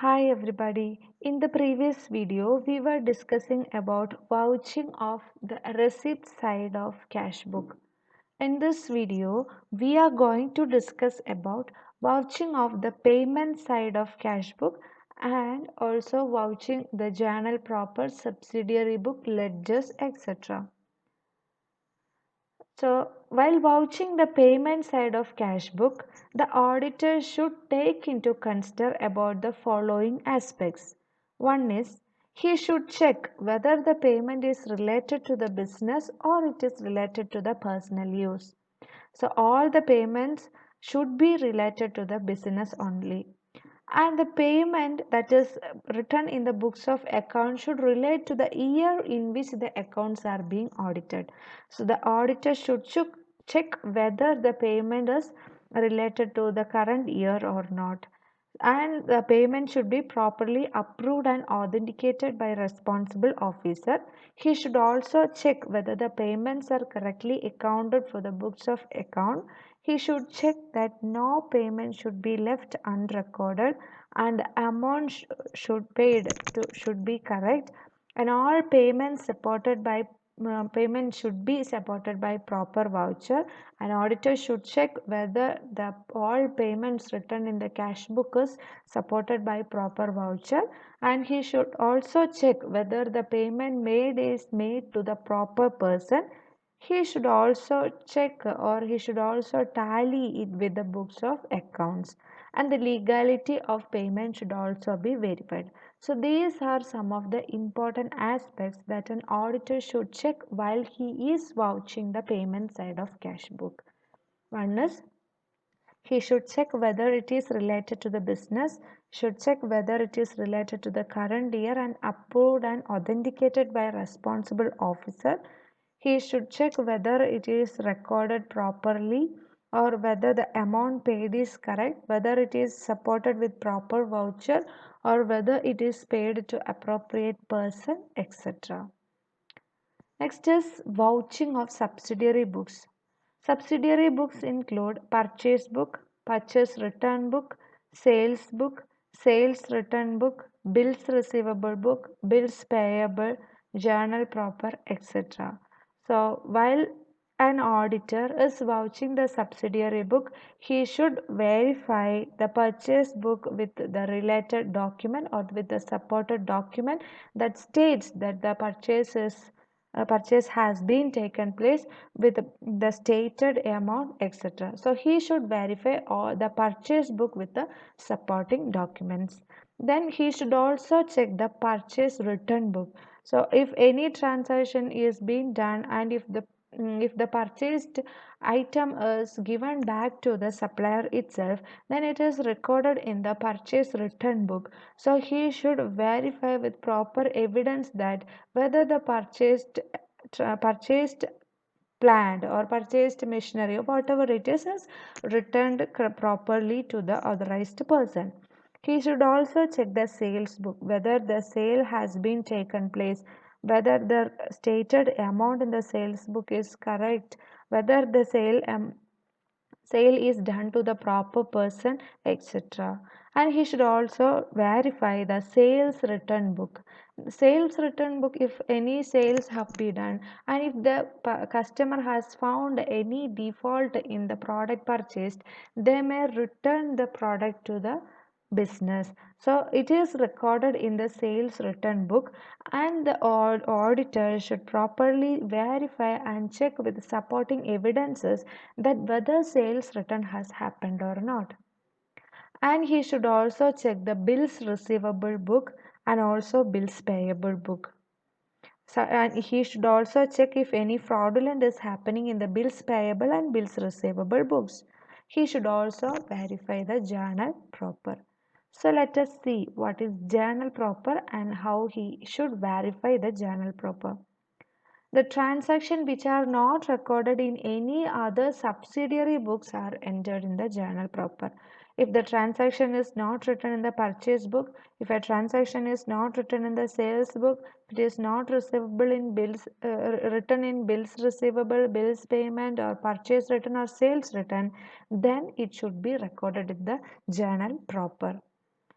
Hi everybody. In the previous video, we were discussing about vouching of the receipt side of cash book. In this video, we are going to discuss about vouching of the payment side of cash book and also vouching the journal proper subsidiary book ledgers etc. So, while vouching the payment side of cash book, the auditor should take into consider about the following aspects. One is he should check whether the payment is related to the business or it is related to the personal use. So all the payments should be related to the business only, and the payment that is written in the books of account should relate to the year in which the accounts are being audited. So the auditor should check whether the payment is related to the current year or not, and the payment should be properly approved and authenticated by responsible officer. He should also check whether the payments are correctly accounted for the books of account. He should check that no payment should be left unrecorded and the amount should be correct, and all payments supported by payment should be supported by proper voucher. An auditor should check whether the all payments written in the cash book is supported by proper voucher, and he should also check whether the payment made is made to the proper person. He should also check or he should also tally it with the books of accounts, and the legality of payment should also be verified. So these are some of the important aspects that an auditor should check while he is vouching the payment side of cash book. One is he should check whether it is related to the business, should check whether it is related to the current year and approved and authenticated by a responsible officer. He should check whether it is recorded properly or whether the amount paid is correct, whether it is supported with proper voucher or whether it is paid to appropriate person, etc. Next is vouching of subsidiary books. Subsidiary books include purchase book, purchase return book, sales book, sales return book, bills receivable book, bills payable, journal proper, etc. So, while an auditor is vouching the subsidiary book, he should verify the purchase book with the related document or with the supported document that states that the purchase has been taken place with the stated amount, etc. So he should verify all the purchase book with the supporting documents. Then he should also check the purchase return book. So if any transaction is being done and if the purchased item is given back to the supplier itself, then it is recorded in the purchase return book. So he should verify with proper evidence that whether the purchased plant or purchased machinery or whatever it is returned properly to the authorized person. He should also check the sales book whether the sale has been taken place, whether the stated amount in the sales book is correct, whether the sale is done to the proper person, etc. And he should also verify the sales return book. Sales return book, if any sales have been done and if the customer has found any default in the product purchased, they may return the product to the business. So it is recorded in the sales return book, and the auditor should properly verify and check with supporting evidences that whether sales return has happened or not. And he should also check the bills receivable book and also bills payable book. So, and he should also check if any fraudulent is happening in the bills payable and bills receivable books. He should also verify the journal proper. So let us see what is journal proper and how he should verify the journal proper. The transactions which are not recorded in any other subsidiary books are entered in the journal proper. If the transaction is not written in the purchase book, if a transaction is not written in the sales book, if it is not receivable in bills, written in bills receivable, bills payment, or purchase written or sales written, then it should be recorded in the journal proper.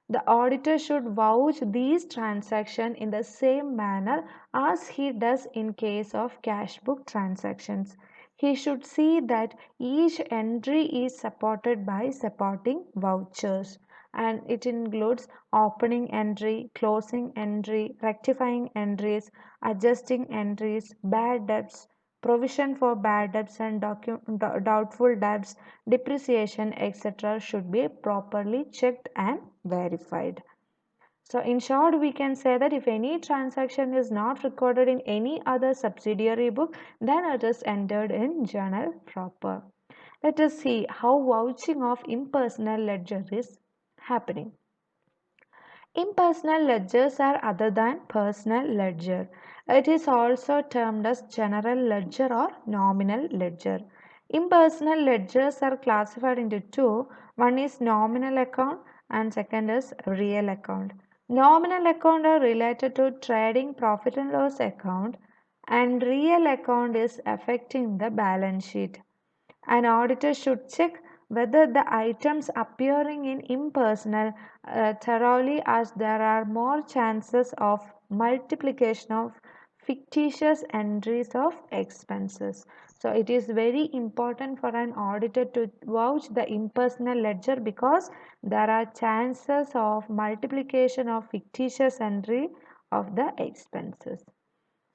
The auditor should vouch these transactions in the same manner as he does in case of cash book transactions. He should see that each entry is supported by supporting vouchers, and it includes opening entry, closing entry, rectifying entries, adjusting entries, bad debts, provision for bad debts and doubtful debts, depreciation, etc. should be properly checked and verified. So in short, we can say that if any transaction is not recorded in any other subsidiary book, then it is entered in journal proper. Let us see how vouching of impersonal ledger is happening. Impersonal ledgers are other than personal ledger. It is also termed as general ledger or nominal ledger. Impersonal ledgers are classified into two. One is nominal account and second is real account. Nominal account are related to trading profit and loss account, and real account is affecting the balance sheet. An auditor should check whether the items appearing in impersonal thoroughly, as there are more chances of multiplication of fictitious entries of expenses. So it is very important for an auditor to vouch the impersonal ledger because there are chances of multiplication of fictitious entry of the expenses.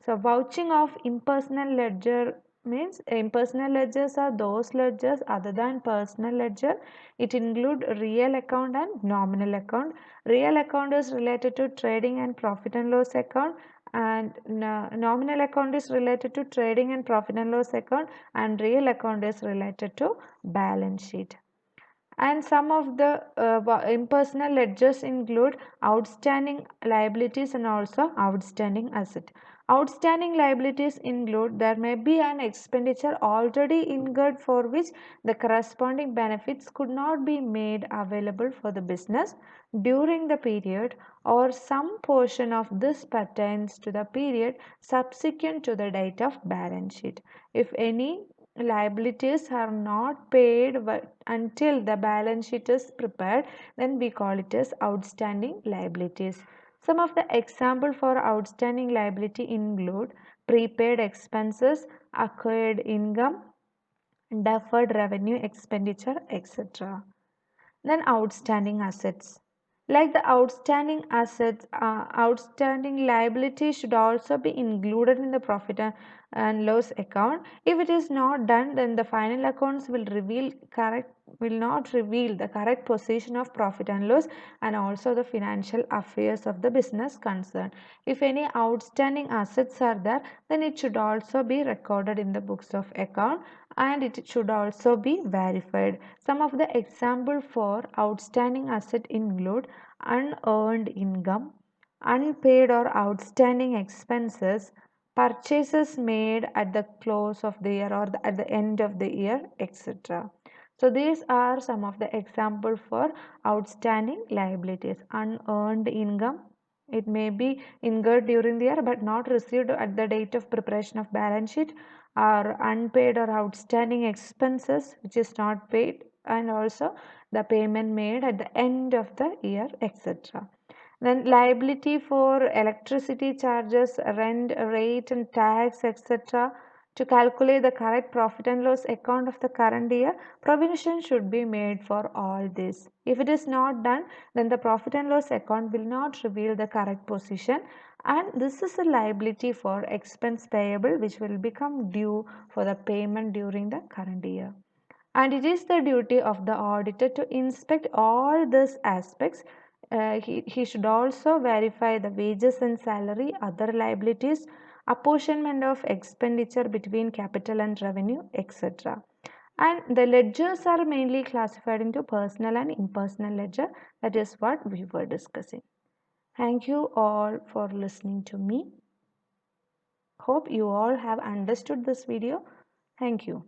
So vouching of impersonal ledger means impersonal ledgers are those ledgers other than personal ledger. It include real account and nominal account. Real account is related to trading and profit and loss account, and nominal account is related to trading and profit and loss account, and real account is related to balance sheet. And some of the impersonal ledgers include outstanding liabilities and also outstanding asset. Outstanding liabilities include there may be an expenditure already incurred for which the corresponding benefits could not be made available for the business during the period, or some portion of this pertains to the period subsequent to the date of balance sheet. If any liabilities are not paid until the balance sheet is prepared, then we call it as outstanding liabilities. Some of the example for outstanding liability include prepaid expenses, acquired income, deferred revenue expenditure, etc. Then outstanding assets. Like the outstanding assets, outstanding liability should also be included in the profit and loss account. If it is not done, then the final accounts will not reveal the correct position of profit and loss and also the financial affairs of the business concerned. If any outstanding assets are there, then it should also be recorded in the books of account and it should also be verified. Some of the example for outstanding asset include unearned income, unpaid or outstanding expenses, purchases made at the close of the year or at the end of the year, etc. So these are some of the example for outstanding liabilities. Unearned income, it may be incurred during the year but not received at the date of preparation of balance sheet, or unpaid or outstanding expenses which is not paid, and also the payment made at the end of the year, etc. Then liability for electricity charges, rent, rate and tax, etc. To calculate the correct profit and loss account of the current year, provision should be made for all this. If it is not done, then the profit and loss account will not reveal the correct position, and this is a liability for expense payable which will become due for the payment during the current year. And it is the duty of the auditor to inspect all these aspects. He should also verify the wages and salary, other liabilities, apportionment of expenditure between capital and revenue, etc. And the ledgers are mainly classified into personal and impersonal ledger. That is what we were discussing. Thank you all for listening to me. Hope you all have understood this video. Thank you.